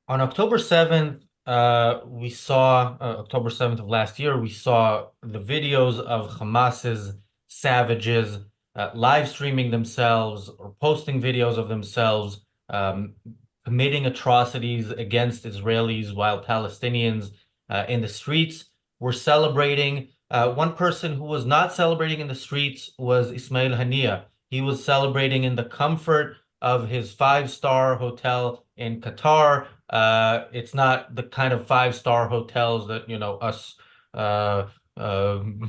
On October 7th, we saw, October 7th of last year, we saw the videos of Hamas's savages live streaming themselves or posting videos of themselves committing atrocities against Israelis while Palestinians in the streets were celebrating. One person who was not celebrating in the streets was Ismail Haniyeh. He was celebrating in the comfort of his five-star hotel in Qatar. It's not the kind of five-star hotels that, us uh,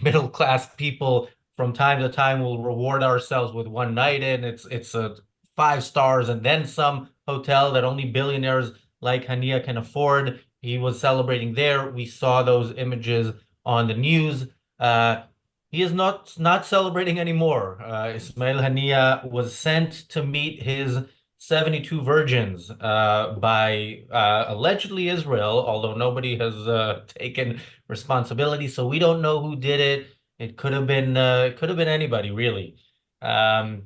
middle class people from time to time will reward ourselves with one night in. It's a five stars and then some hotel that only billionaires like Hania can afford. He was celebrating there. We saw those images on the news. Uh, he is not celebrating anymore. Ismail Hania was sent to meet his 72 virgins by allegedly Israel, although nobody has taken responsibility, so we don't know who did it. It could have been anybody really. Um,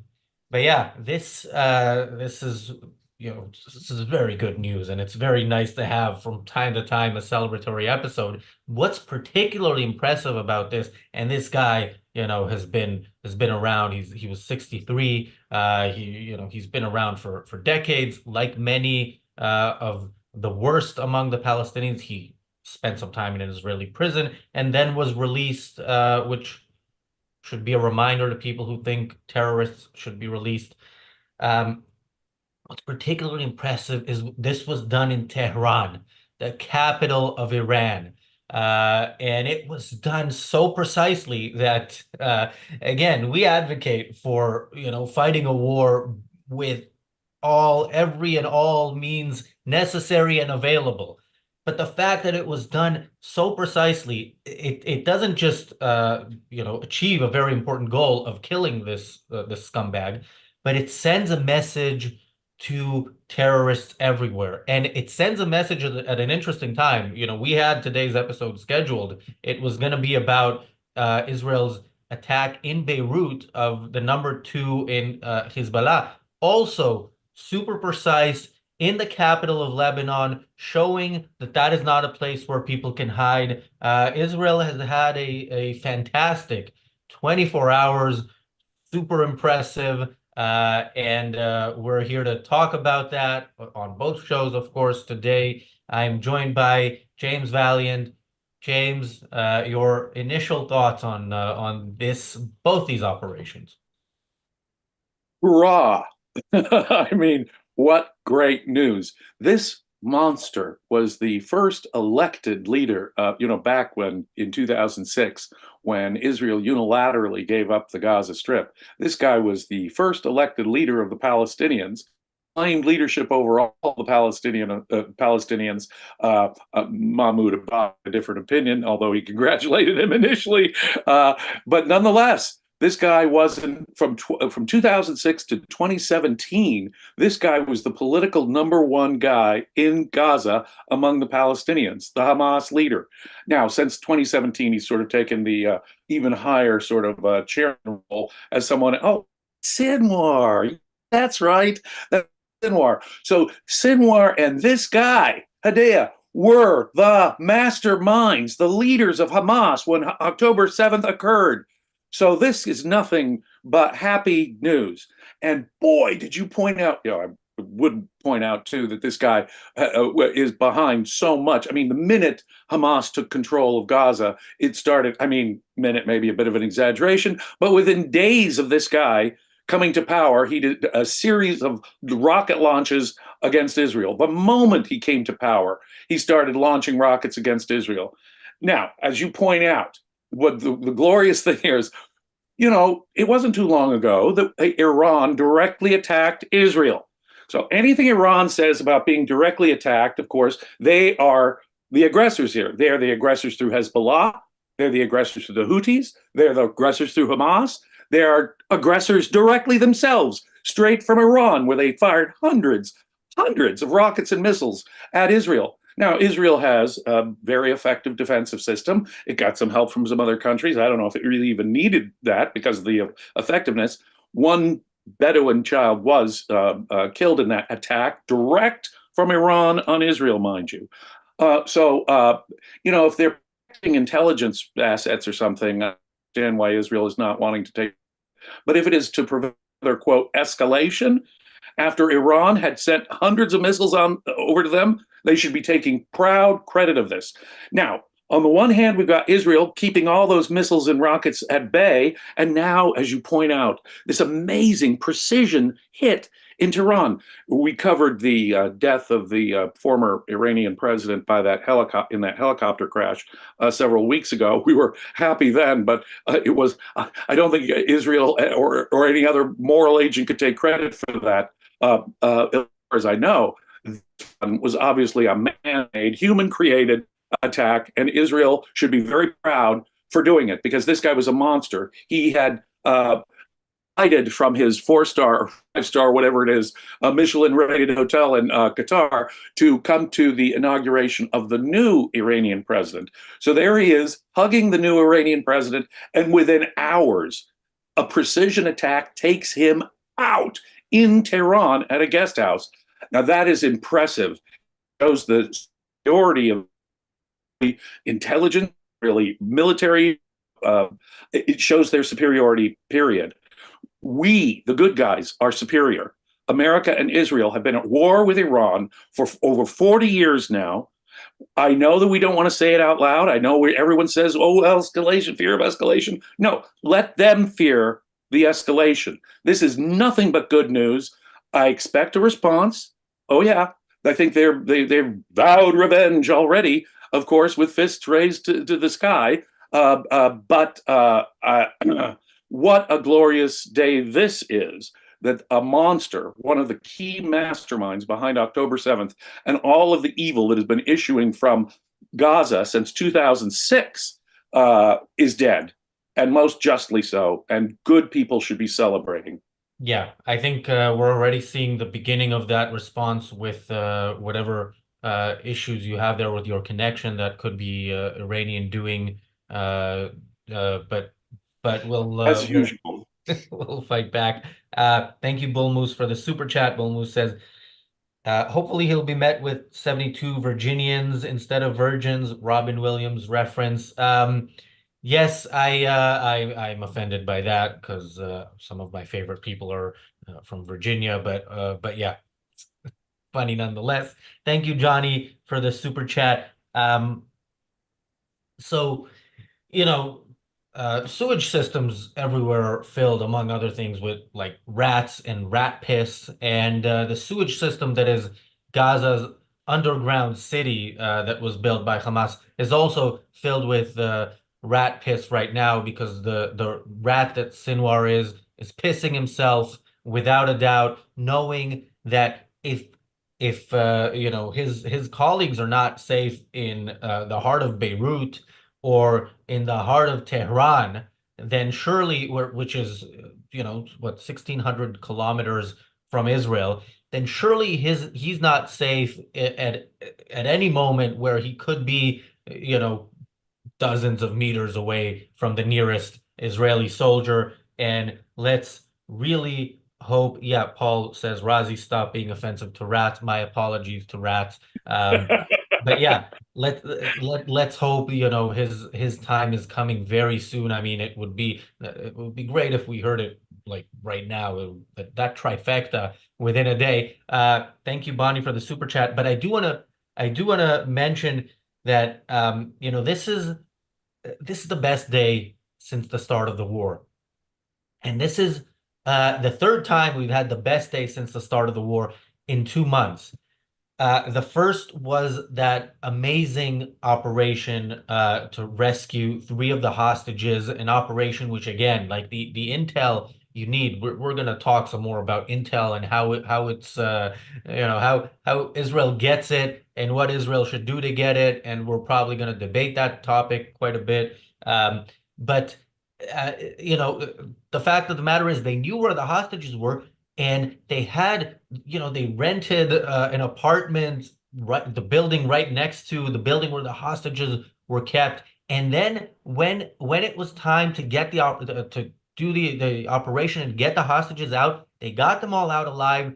but yeah, this is this is very good news, and it's very nice to have from time to time a celebratory episode. What's particularly impressive about this, and this guy, has been around. He was 63. He's been around for decades. Like many of the worst among the Palestinians, he spent some time in an Israeli prison and then was released, which should be a reminder to people who think terrorists should be released. Um, What's particularly impressive is this was done in Tehran, the capital of Iran. And it was done so precisely that, again, we advocate for, fighting a war with every and all means necessary and available. But the fact that it was done so precisely, it doesn't just, achieve a very important goal of killing this scumbag, but it sends a message to terrorists everywhere. And it sends a message at an interesting time. We had today's episode scheduled. It was going to be about Israel's attack in Beirut of the number two in Hezbollah. Also, super precise in the capital of Lebanon, showing that that is not a place where people can hide. Israel has had a fantastic 24 hours, super impressive. And we're here to talk about that on both shows, of course. Today, I'm joined by James Valliant. James, your initial thoughts on both these operations? Hurrah! I mean, what great news. This monster was the first elected leader, back when in 2006, when Israel unilaterally gave up the Gaza Strip. This guy was the first elected leader of the Palestinians, claimed leadership over all the Palestinians. Mahmoud Abbas, a different opinion, although he congratulated him initially. But nonetheless, this guy wasn't from 2006 to 2017. This guy was the political number one guy in Gaza among the Palestinians, the Hamas leader. Now, since 2017, he's sort of taken the even higher sort of chairman role as someone. Oh, Sinwar, that's right, that's Sinwar. So Sinwar and this guy Hadea were the masterminds, the leaders of Hamas when October 7th occurred. So this is nothing but happy news. And boy, did you point out, I would point out too that this guy is behind so much. I mean, the minute Hamas took control of Gaza, it started, I mean, minute maybe a bit of an exaggeration, but within days of this guy coming to power, he did a series of rocket launches against Israel. The moment he came to power, he started launching rockets against Israel. Now, as you point out, what the glorious thing here is, it wasn't too long ago that Iran directly attacked Israel. So anything Iran says about being directly attacked, of course, they are the aggressors here. They are the aggressors through Hezbollah. They're the aggressors through the Houthis. They're the aggressors through Hamas. They are aggressors directly themselves, straight from Iran, where they fired hundreds of rockets and missiles at Israel. Now, Israel has a very effective defensive system. It got some help from some other countries. I don't know if it really even needed that because of the effectiveness. One Bedouin child was killed in that attack, direct from Iran on Israel, mind you. If they're protecting intelligence assets or something, I understand why Israel is not wanting to take. But if it is to prevent their quote escalation, after Iran had sent hundreds of missiles on over to them, they should be taking proud credit of this. Now, on the one hand, we've got Israel keeping all those missiles and rockets at bay, and now, as you point out, this amazing precision hit in Tehran. We covered the death of the former Iranian president by that helicopter crash several weeks ago. We were happy then, but it was. I don't think Israel or any other moral agent could take credit for that. As far as I know, was obviously a man-made, human-created attack, and Israel should be very proud for doing it because this guy was a monster. He had from his 4-star or 5-star, whatever it is, a Michelin-rated hotel in Qatar to come to the inauguration of the new Iranian president. So there he is, hugging the new Iranian president, and within hours, a precision attack takes him out in Tehran at a guest house. Now that is impressive. It shows the superiority of intelligence, really military. It shows their superiority, period. We, the good guys, are superior. America and Israel have been at war with Iran for over 40 years now. I know that we don't want to say it out loud. I know everyone says, oh, escalation, fear of escalation. No, let them fear the escalation. This is nothing but good news. I expect a response. Oh, yeah. I think they've vowed revenge already, of course, with fists raised to the sky. But what a glorious day this is, that a monster, one of the key masterminds behind October 7th, and all of the evil that has been issuing from Gaza since 2006 is dead, and most justly so, and good people should be celebrating. Yeah, I think we're already seeing the beginning of that response with whatever issues you have there with your connection. That could be Iranian doing, but we'll As usual. we'll fight back. Thank you, Bull Moose, for the super chat. Bull Moose says, hopefully he'll be met with 72 Virginians instead of virgins. Robin Williams reference. Yes, I'm offended by that because some of my favorite people are from Virginia, but yeah, funny nonetheless. Thank you, Johnny, for the super chat. So, you know, sewage systems everywhere are filled, among other things, with like rats and rat piss. And the sewage system that is Gaza's underground city that was built by Hamas is also filled with rat piss right now because the rat that Sinwar is pissing himself without a doubt, knowing that if his colleagues are not safe in the heart of Beirut or in the heart of Tehran, then surely, which is, what, 1,600 kilometers from Israel, then surely he's not safe at any moment where he could be, dozens of meters away from the nearest Israeli soldier. And let's really hope. Yeah, Paul says, Razi, stop being offensive to rats. My apologies to rats. But yeah, let's hope his time is coming very soon. I mean, it would be great if we heard it like right now, that trifecta within a day. Thank you, Bonnie, for the super chat. But I do want to mention that this is the best day since the start of the war, and this is the third time we've had the best day since the start of the war in 2 months. The first was that amazing operation to rescue 3 of the hostages, an operation which, again, like the intel you need. We're going to talk some more about intel and how it's how Israel gets it and what Israel should do to get it, and we're probably going to debate that topic quite a bit. But the fact of the matter is they knew where the hostages were. And they had, they rented an apartment, right, the building right next to the building where the hostages were kept. And then when it was time to get to do the operation and get the hostages out, they got them all out alive.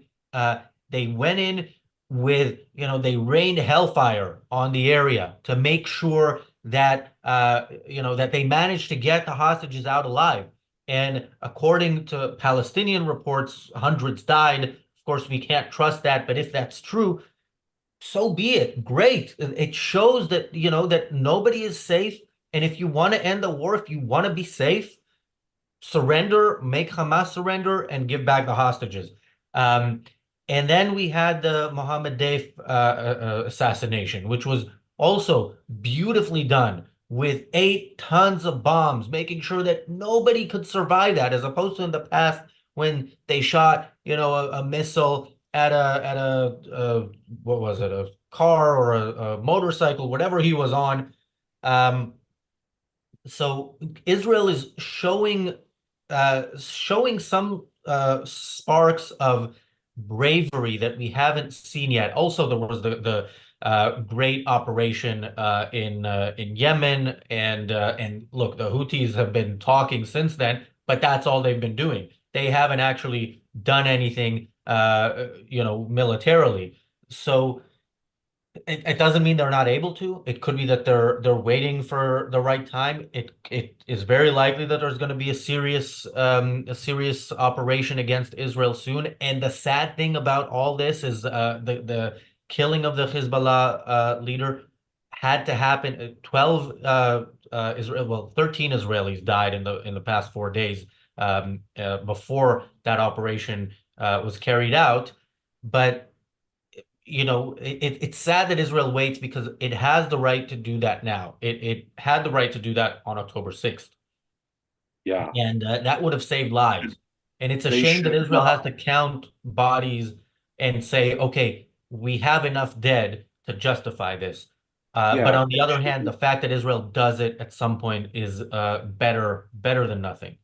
They went in with, they rained hellfire on the area to make sure that, that they managed to get the hostages out alive. And according to Palestinian reports, hundreds died. Of course, we can't trust that, but if that's true, so be it. Great. It shows that, that nobody is safe. And if you want to end the war, if you want to be safe, surrender, make Hamas surrender, and give back the hostages. Um, and then we had the Mohammed Deif assassination, which was also beautifully done with 8 tons of bombs, making sure that nobody could survive that, as opposed to in the past when they shot, a missile at a what was it, a car or a motorcycle, whatever he was on. Um, so Israel is showing some sparks of bravery that we haven't seen yet. Also, there was the great operation in Yemen, and look, the Houthis have been talking since then, but that's all they've been doing. They haven't actually done anything, militarily. So it doesn't mean they're not able to. It could be that they're waiting for the right time. It is very likely that there's going to be a serious operation against Israel soon. And the sad thing about all this is the killing of the Hezbollah leader had to happen. 13 Israelis died in the past 4 days before that operation was carried out. But it's sad that Israel waits because it has the right to do that now. It had the right to do that on October 6th, Yeah, and that would have saved lives. And it's a they shame that should Israel has not. to count bodies and say, okay, we have enough dead to justify this. But Yeah, on the they other hand, should. the fact that Israel does it at some point is better than nothing.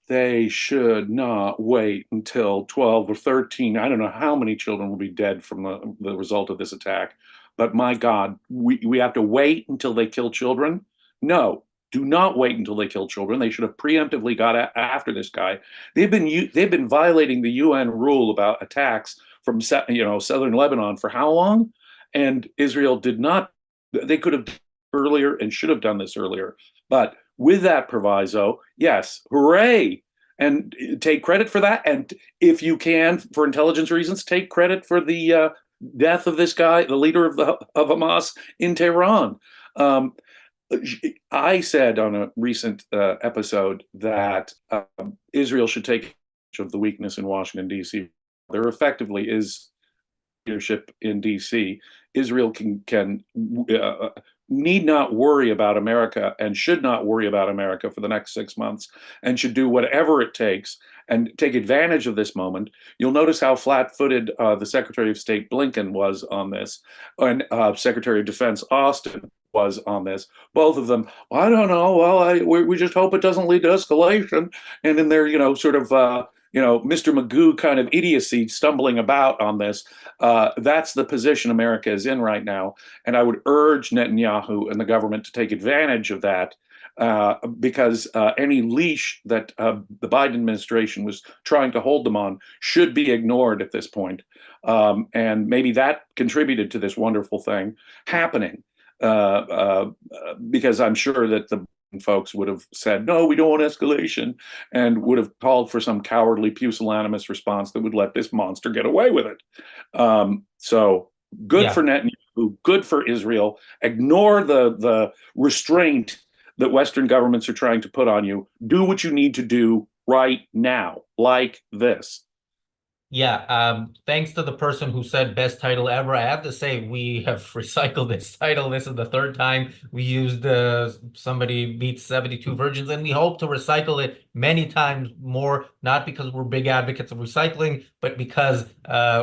They should not wait until 12 or 13. I don't know how many children will be dead from the result of this attack. But my God, we have to wait until they kill children? No, do not wait until they kill children. They should have preemptively got after this guy. They've been violating the UN rule about attacks from southern Lebanon for how long? And Israel did not. They could have earlier and should have done this earlier. But with that proviso, yes, hooray, and take credit for that. And if you can, for intelligence reasons, take credit for the death of this guy, the leader of Hamas in Tehran. Um, I said on a recent episode that Israel should take advantage of the weakness in Washington D.C. There effectively is leadership in D.C. Israel can need not worry about America and should not worry about America for the next 6 months and should do whatever it takes and take advantage of this moment. You'll notice how flat-footed the Secretary of State Blinken was on this, and Secretary of Defense Austin was on this. Both of them, I don't know. Well, we just hope it doesn't lead to escalation. And in their, sort of, Mr. Magoo kind of idiocy stumbling about on this. That's the position America is in right now. And I would urge Netanyahu and the government to take advantage of that because any leash that the Biden administration was trying to hold them on should be ignored at this point. And maybe that contributed to this wonderful thing happening because I'm sure that the folks would have said, no, we don't want escalation, and would have called for some cowardly pusillanimous response that would let this monster get away with it. So good for Yeah. Netanyahu, good for Israel. Ignore the restraint that Western governments are trying to put on you. Do what you need to do right now, like this. Yeah, thanks to the person who said best title ever. I have to say we have recycled this title. This is the third time we used somebody beats 72 virgins, and we hope to recycle it many times more, not because we're big advocates of recycling, but because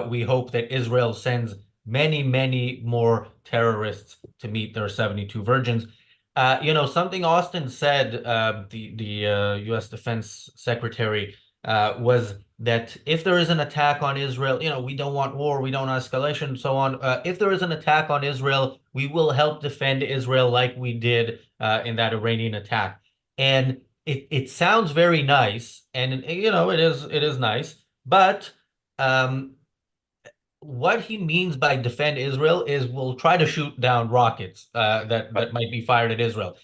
we hope that Israel sends many, many more terrorists to meet their 72 virgins. Something Austin said, the U.S. Defense Secretary, was that if there is an attack on Israel, we don't want war, we don't want escalation, so on. If there is an attack on Israel, we will help defend Israel like we did in that Iranian attack. And it sounds very nice, and it is nice, but um, what he means by defend Israel is we'll try to shoot down rockets that might be fired at Israel.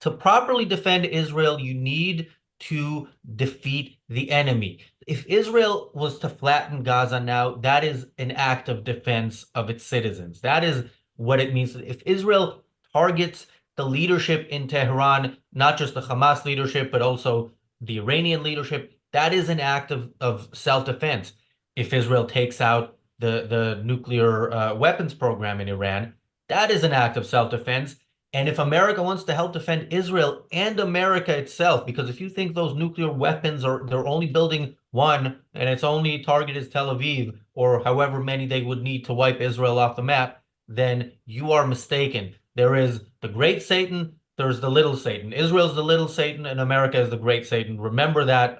To properly defend Israel, you need to defeat the enemy. If Israel was to flatten Gaza now, that is an act of defense of its citizens. That is what it means. If Israel targets the leadership in Tehran, not just the Hamas leadership, but also the Iranian leadership, that is an act of self-defense. If Israel takes out the nuclear weapons program in Iran, that is an act of self-defense. And if America wants to help defend Israel and America itself, because if you think those nuclear weapons they're only building one and its only target is Tel Aviv or however many they would need to wipe Israel off the map, then you are mistaken. There is the great Satan, there's the little Satan. Israel's the little Satan and America is the great Satan. Remember that,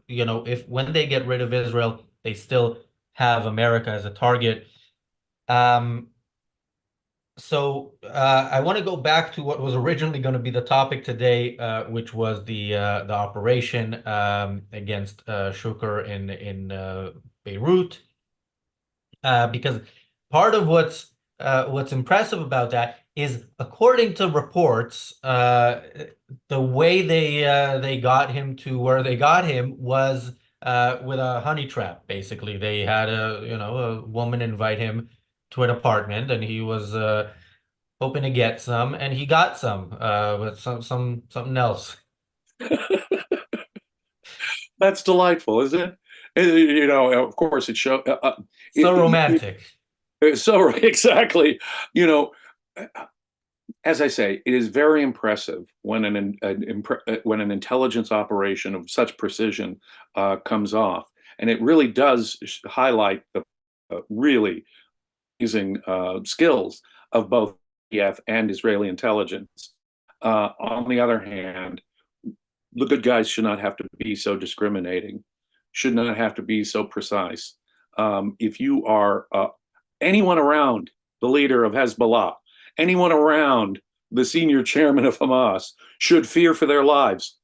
if when they get rid of Israel, they still have America as a target. Um, so I want to go back to what was originally going to be the topic today, which was the operation against Shukr in Beirut, because part of what's impressive about that is, according to reports, the way they got him to where they got him was with a honey trap. Basically, they had a woman invite him to an apartment, and he was hoping to get some, and he got some with something else. That's delightful, isn't it? Of course, it shows. So romantic. So exactly, you know, as I say, it is very impressive when when an intelligence operation of such precision comes off, and it really does highlight the really amazing skills of both EF and Israeli intelligence. On the other hand, the good guys should not have to be so discriminating, should not have to be so precise. If you are anyone around the leader of Hezbollah, anyone around the senior chairman of Hamas, should fear for their lives.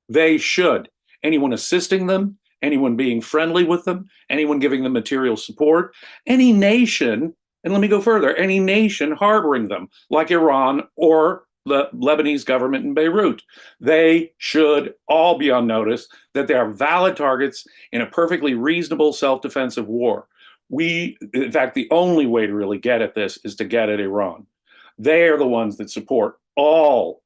They should. Anyone assisting them, anyone being friendly with them, anyone giving them material support, any nation, and let me go further, any nation harboring them, like Iran or the Lebanese government in Beirut. They should all be on notice that they are valid targets in a perfectly reasonable self-defensive war. In fact, the only way to really get at this is to get at Iran. They are the ones that support all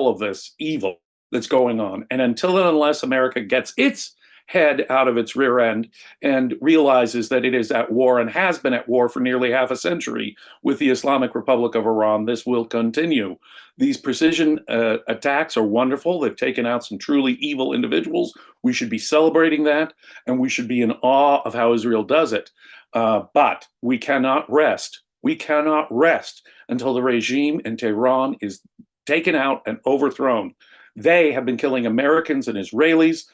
of this evil that's going on. And until and unless America gets its head out of its rear end and realizes that it is at war and has been at war for nearly half a century with the Islamic Republic of Iran, this will continue. These precision attacks are wonderful. They've taken out some truly evil individuals. We should be celebrating that, and we should be in awe of how Israel does it. But we cannot rest. We cannot rest until the regime in Tehran is taken out and overthrown. They have been killing Americans and Israelis.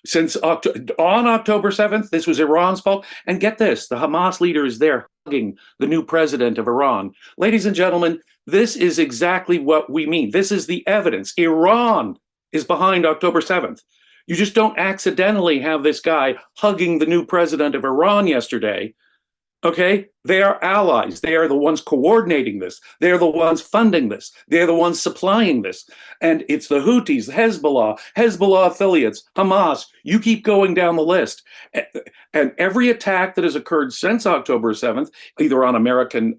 Since on October 7th, this was Iran's fault. And get this, the Hamas leader is there hugging the new president of Iran. Ladies and gentlemen, this is exactly what we mean. This is the evidence. Iran is behind October 7th. You just don't accidentally have this guy hugging the new president of Iran yesterday. Okay, they are allies. They are the ones coordinating this. They're the ones funding this. They're the ones supplying this. And it's the Houthis, Hezbollah affiliates, Hamas. You keep going down the list. And every attack that has occurred since October 7th, either on American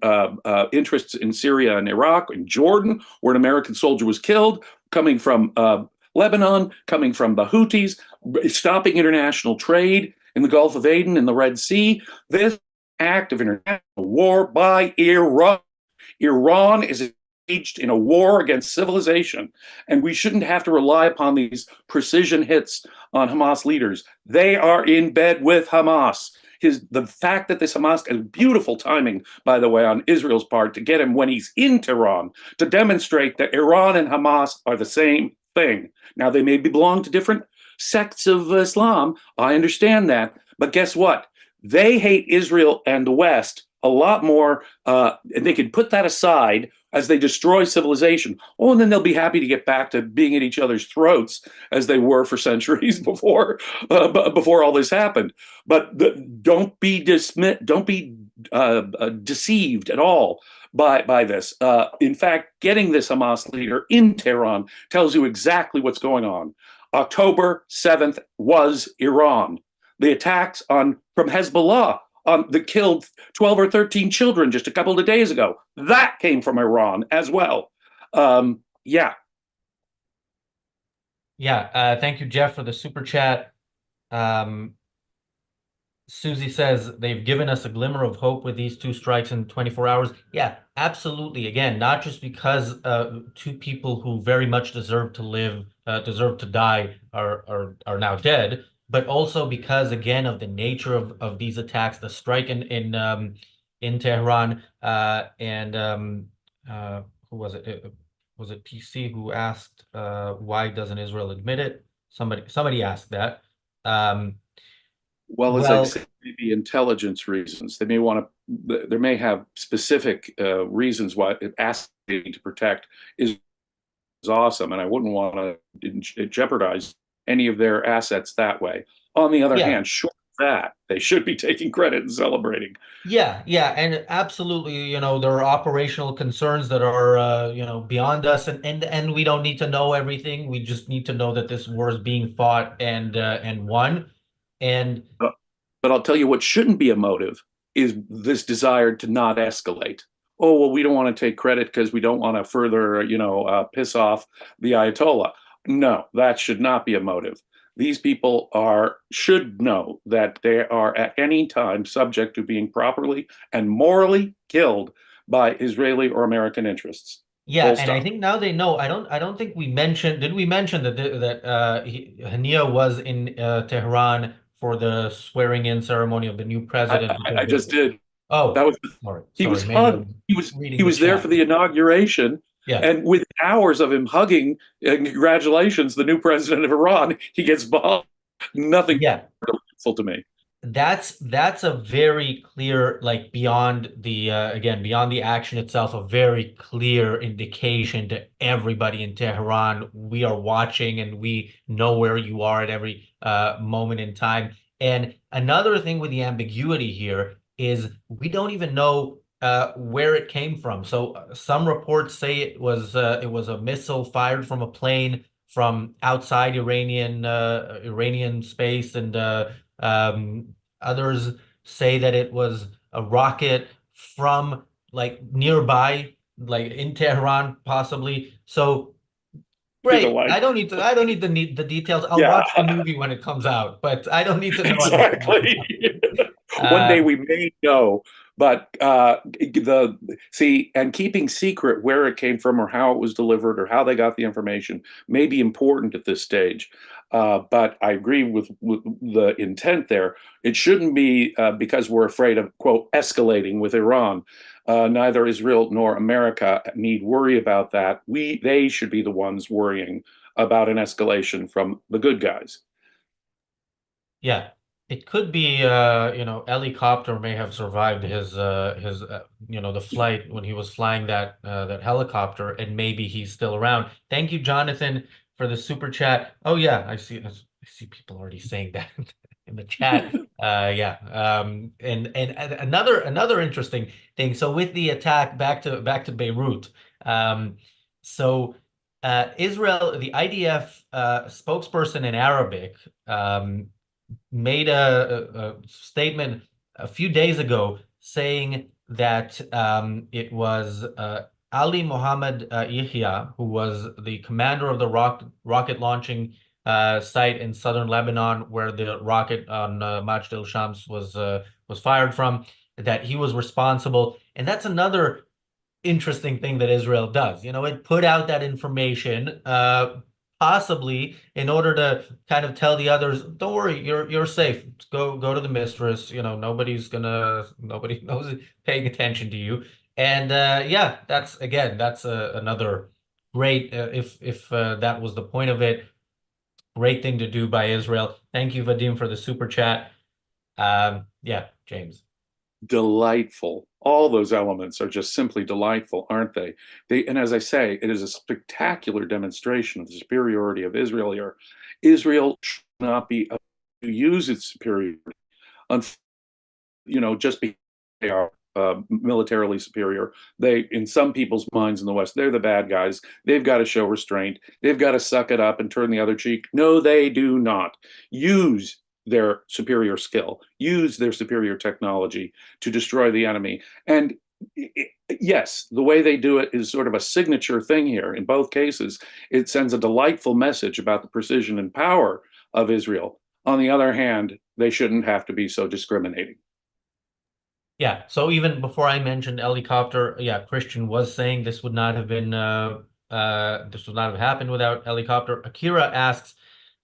interests in Syria and Iraq and Jordan, where an American soldier was killed, coming from Lebanon, coming from the Houthis, stopping international trade in the Gulf of Aden and the Red Sea, this act of international war by Iran. Iran is engaged in a war against civilization, and we shouldn't have to rely upon these precision hits on Hamas leaders. They are in bed with Hamas. The fact that this Hamas, and beautiful timing, by the way, on Israel's part to get him when he's in Tehran, to demonstrate that Iran and Hamas are the same thing. Now, they may belong to different sects of Islam. I understand that. But guess what? They hate Israel and the West a lot more, and they can put that aside as they destroy civilization. Oh, and then they'll be happy to get back to being at each other's throats as they were for centuries before all this happened. But don't be dismissed, don't be deceived at all by this. In fact, getting this Hamas leader in Tehran tells you exactly what's going on. October 7th was Iran. The attacks from Hezbollah that killed 12 or 13 children just a couple of days ago, that came from Iran as well. Yeah. Yeah, thank you, Jeff, for the super chat. Um, Susie says they've given us a glimmer of hope with these two strikes in 24 hours. Yeah, absolutely. Again, not just because two people who very much deserve to live, deserve to die, are now dead, but also because again of the nature of these attacks, the strike in Tehran, and who was it? Was it PC who asked why doesn't Israel admit it? Somebody asked that. Um, Well, as I well, say, maybe intelligence reasons. They may want to. There may have specific reasons why asking to protect is awesome, and I wouldn't want to jeopardize any of their assets that way. On the other yeah. hand, short of that, they should be taking credit and celebrating. Yeah, yeah, and absolutely, there are operational concerns that are, beyond us, and we don't need to know everything. We just need to know that this war is being fought and won. And But I'll tell you what shouldn't be a motive is this desire to not escalate. Oh, well, we don't want to take credit because we don't want to further, piss off the Ayatollah. No, that should not be a motive. These people should know that they are at any time subject to being properly and morally killed by Israeli or American interests. yeah, Full and I stop. think now they know. I don't think we mentioned. Did we mention that Haniyeh was in Tehran for the swearing in ceremony of the new president? I just did. That Oh, was sorry, he was sorry, maybe hugged. I'm He reading the was there for chat. the inauguration, Yeah. and with hours of him hugging and congratulations, the new president of Iran, he gets bombed. Nothing Yeah. delightful to me. That's a very clear, like beyond the again, beyond the action itself, a very clear indication to everybody in Tehran. We are watching and we know where you are at every moment in time. And another thing with the ambiguity here is we don't even know where it came from. So some reports say it was a missile fired from a plane from outside Iranian space, and others say that it was a rocket from like nearby, like in Tehran, possibly. So great. Like, I don't need the details. I'll yeah, watch the movie when it comes out, but I don't need to know anything right now. exactly. One day Uh, we may know, but and keeping secret where it came from or how it was delivered or how they got the information may be important at this stage. But I agree with the intent there. It shouldn't be because we're afraid of, quote, escalating with Iran. Neither Israel nor America need worry about that. They should be the ones worrying about an escalation from the good guys. Yeah, it could be, helicopter may have survived the flight when he was flying that helicopter, and maybe he's still around. Thank you, Jonathan, for the super chat. Oh yeah, I see people already saying that in the chat. Yeah. And another interesting thing. So with the attack back to Beirut, so Israel, the IDF spokesperson in Arabic. Made a statement a few days ago saying that it was Ali Mohammed Yahya, who was the commander of the rocket launching site in southern Lebanon, where the rocket on Majd al-Shams was fired from, that he was responsible. And that's another interesting thing that Israel does. It put out that information, possibly in order to kind of tell the others, don't worry, you're safe. Go to the mistress. Nobody knows paying attention to you. And yeah, that's another great, if that was the point of it, great thing to do by Israel. Thank you, Vadim, for the super chat. Yeah, James. Delightful. All those elements are just simply delightful, aren't they? And as I say, it is a spectacular demonstration of the superiority of Israel here. Israel should not be able to use its superiority, just because they are militarily superior. They, in some people's minds in the West, they're the bad guys. They've got to show restraint. They've got to suck it up and turn the other cheek. No, they do not. Use their superior skill, use their superior technology to destroy the enemy. And yes, the way they do it is sort of a signature thing here. In both cases, it sends a delightful message about the precision and power of Israel. On the other hand, they shouldn't have to be so discriminating. Yeah, so even before I mentioned helicopter, yeah, Christian was saying this would not have been this would not have happened without helicopter. Akira asks,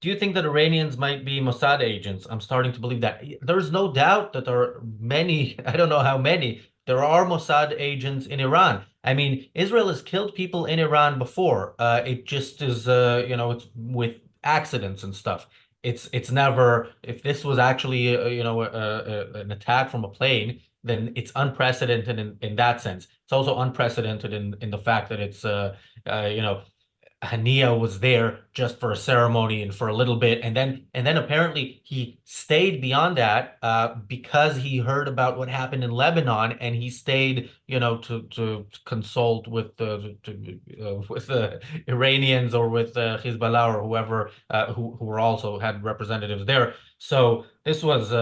do you think that Iranians might be Mossad agents? I'm starting to believe that. There's no doubt that there are many, I don't know how many, there are Mossad agents in Iran. I mean, Israel has killed people in Iran before. It just is it's with accidents and stuff. It's never, if this was actually an attack from a plane, then it's unprecedented in that sense. It's also unprecedented in the fact that it's you know Haniyeh was there just for a ceremony and for a little bit, and then apparently he stayed beyond that because he heard about what happened in Lebanon, and he stayed, to consult with the Iranians or with Hezbollah or whoever who were also had representatives there. So this was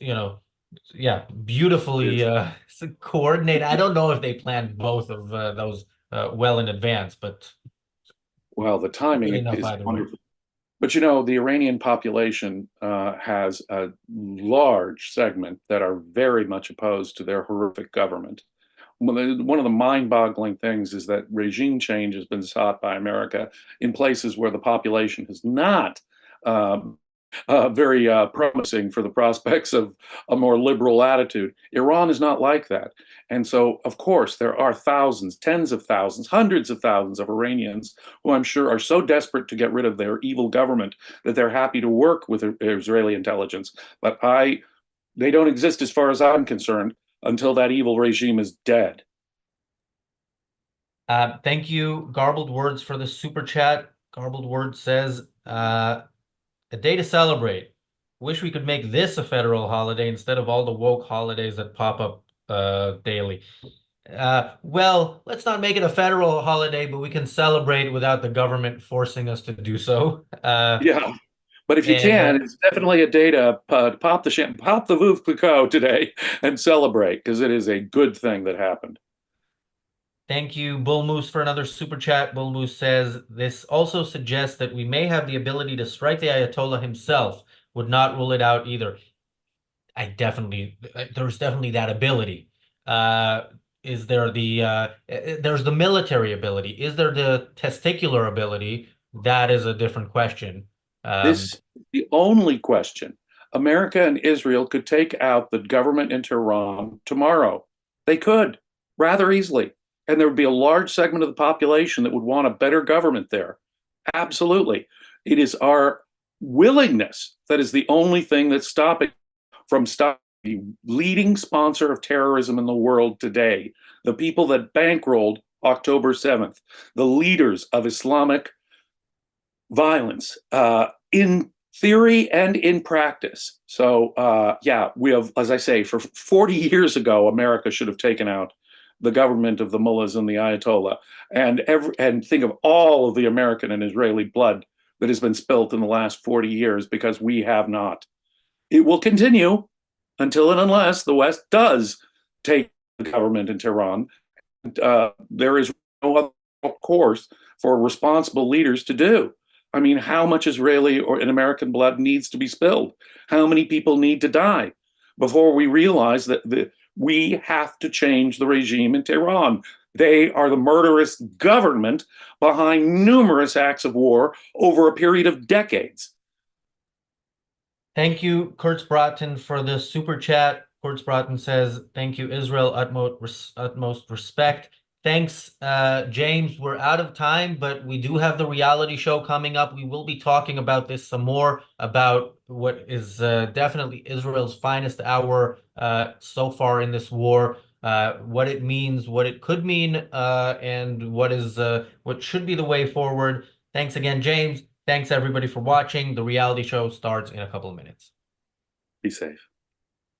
you know yeah, beautifully Yes. coordinated. I don't know if they planned both of those well in advance, but Well, the good timing enough is either way. wonderful. But the Iranian population has a large segment that are very much opposed to their horrific government. One of the mind-boggling things is that regime change has been sought by America in places where the population has not um, very promising for the prospects of a more liberal attitude. Iran is not like that. And so, of course, there are thousands, tens of thousands, hundreds of thousands of Iranians who I'm sure are so desperate to get rid of their evil government that they're happy to work with Israeli intelligence. But they don't exist as far as I'm concerned until that evil regime is dead. Thank you, Garbled Words, for the super chat. Garbled Words says, a day to celebrate. Wish we could make this a federal holiday instead of all the woke holidays that pop up daily. Well, let's not make it a federal holiday, but we can celebrate without the government forcing us to do so. Yeah. But if you And can, it's definitely a day to pop the Veuve Clicquot today and celebrate because it is a good thing that happened. Thank you, Bull Moose, for another super chat. Bull Moose says this also suggests that we may have the ability to strike the Ayatollah himself. Would not rule it out either. There's definitely that ability. Uh, is there there's the military ability. Is there the testicular ability? That is a different question. This is the only question. America and Israel could take out the government in Tehran tomorrow. They could rather easily. And there would be a large segment of the population that would want a better government there. Absolutely. It is our willingness that is the only thing that's stopping the leading sponsor of terrorism in the world today, the people that bankrolled October 7th, the leaders of Islamic violence in theory and in practice. So, yeah, we have, as I say, for 40 years ago, America should have taken out the government of the mullahs and the Ayatollah, and think of all of the American and Israeli blood that has been spilt in the last 40 years because we have not. It will continue until and unless the West does take the government in Tehran. There is no other course for responsible leaders to do. I mean, how much Israeli or American blood needs to be spilled? How many people need to die before we realize that we have to change the regime in Tehran? They are the murderous government behind numerous acts of war over a period of decades. Thank you, Kurtz Broughton, for the super chat. Kurtz Broughton says, thank you, Israel, utmost respect. Thanks, James. We're out of time, but we do have the reality show coming up. We will be talking about this some more, about what is definitely Israel's finest hour so far in this war. what it means, what it could mean, and what should be the way forward. Thanks again, James. Thanks everybody for watching. The reality show starts in a couple of minutes. Be safe.